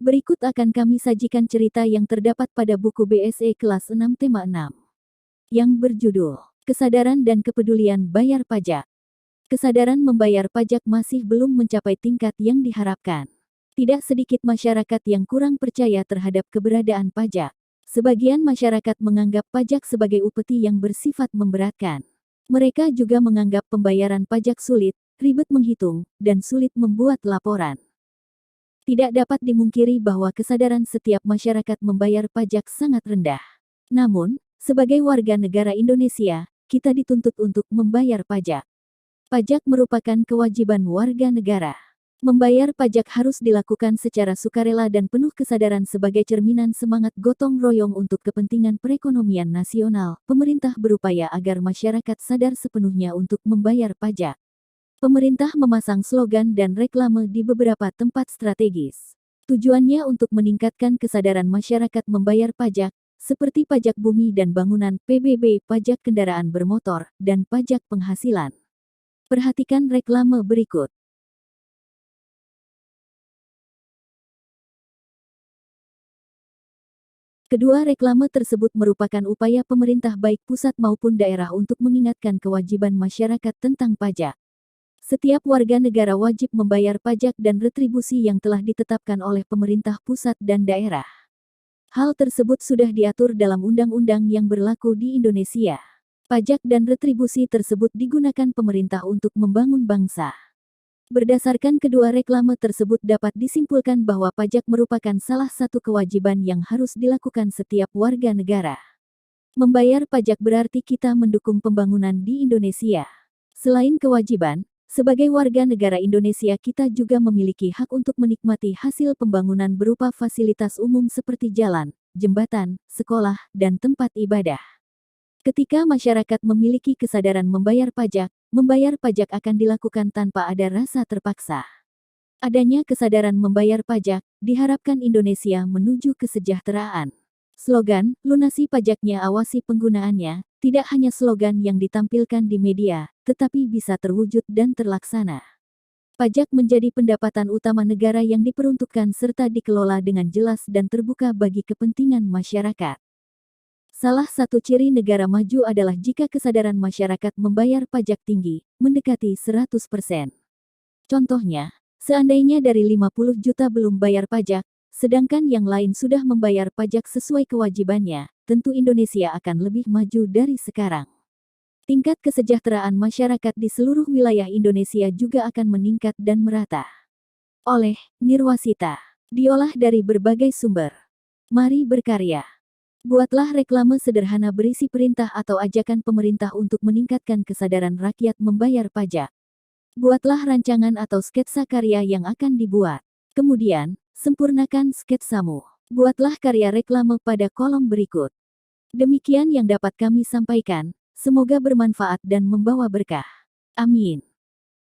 Berikut akan kami sajikan cerita yang terdapat pada buku BSE kelas 6 tema 6. Yang berjudul, Kesadaran dan Kepedulian Bayar Pajak. Kesadaran membayar pajak masih belum mencapai tingkat yang diharapkan. Tidak sedikit masyarakat yang kurang percaya terhadap keberadaan pajak. Sebagian masyarakat menganggap pajak sebagai upeti yang bersifat memberatkan. Mereka juga menganggap pembayaran pajak sulit, ribet menghitung, dan sulit membuat laporan. Tidak dapat dimungkiri bahwa kesadaran setiap masyarakat membayar pajak sangat rendah. Namun, sebagai warga negara Indonesia, kita dituntut untuk membayar pajak. Pajak merupakan kewajiban warga negara. Membayar pajak harus dilakukan secara sukarela dan penuh kesadaran sebagai cerminan semangat gotong royong untuk kepentingan perekonomian nasional. Pemerintah berupaya agar masyarakat sadar sepenuhnya untuk membayar pajak. Pemerintah memasang slogan dan reklame di beberapa tempat strategis. Tujuannya untuk meningkatkan kesadaran masyarakat membayar pajak, seperti pajak bumi dan bangunan (PBB), pajak kendaraan bermotor, dan pajak penghasilan. Perhatikan reklame berikut. Kedua reklame tersebut merupakan upaya pemerintah baik pusat maupun daerah untuk mengingatkan kewajiban masyarakat tentang pajak. Setiap warga negara wajib membayar pajak dan retribusi yang telah ditetapkan oleh pemerintah pusat dan daerah. Hal tersebut sudah diatur dalam undang-undang yang berlaku di Indonesia. Pajak dan retribusi tersebut digunakan pemerintah untuk membangun bangsa. Berdasarkan kedua reklame tersebut dapat disimpulkan bahwa pajak merupakan salah satu kewajiban yang harus dilakukan setiap warga negara. Membayar pajak berarti kita mendukung pembangunan di Indonesia. Selain kewajiban, sebagai warga negara Indonesia kita juga memiliki hak untuk menikmati hasil pembangunan berupa fasilitas umum seperti jalan, jembatan, sekolah, dan tempat ibadah. Ketika masyarakat memiliki kesadaran membayar pajak akan dilakukan tanpa ada rasa terpaksa. Adanya kesadaran membayar pajak, diharapkan Indonesia menuju kesejahteraan. Slogan, lunasi pajaknya awasi penggunaannya, tidak hanya slogan yang ditampilkan di media, tetapi bisa terwujud dan terlaksana. Pajak menjadi pendapatan utama negara yang diperuntukkan serta dikelola dengan jelas dan terbuka bagi kepentingan masyarakat. Salah satu ciri negara maju adalah jika kesadaran masyarakat membayar pajak tinggi, mendekati 100%. Contohnya, seandainya dari 50 juta belum bayar pajak, sedangkan yang lain sudah membayar pajak sesuai kewajibannya, tentu Indonesia akan lebih maju dari sekarang. Tingkat kesejahteraan masyarakat di seluruh wilayah Indonesia juga akan meningkat dan merata. Oleh Nirwasita, diolah dari berbagai sumber. Mari berkarya. Buatlah reklame sederhana berisi perintah atau ajakan pemerintah untuk meningkatkan kesadaran rakyat membayar pajak. Buatlah rancangan atau sketsa karya yang akan dibuat. Kemudian, sempurnakan sketsamu. Buatlah karya reklame pada kolom berikut. Demikian yang dapat kami sampaikan, semoga bermanfaat dan membawa berkah. Amin.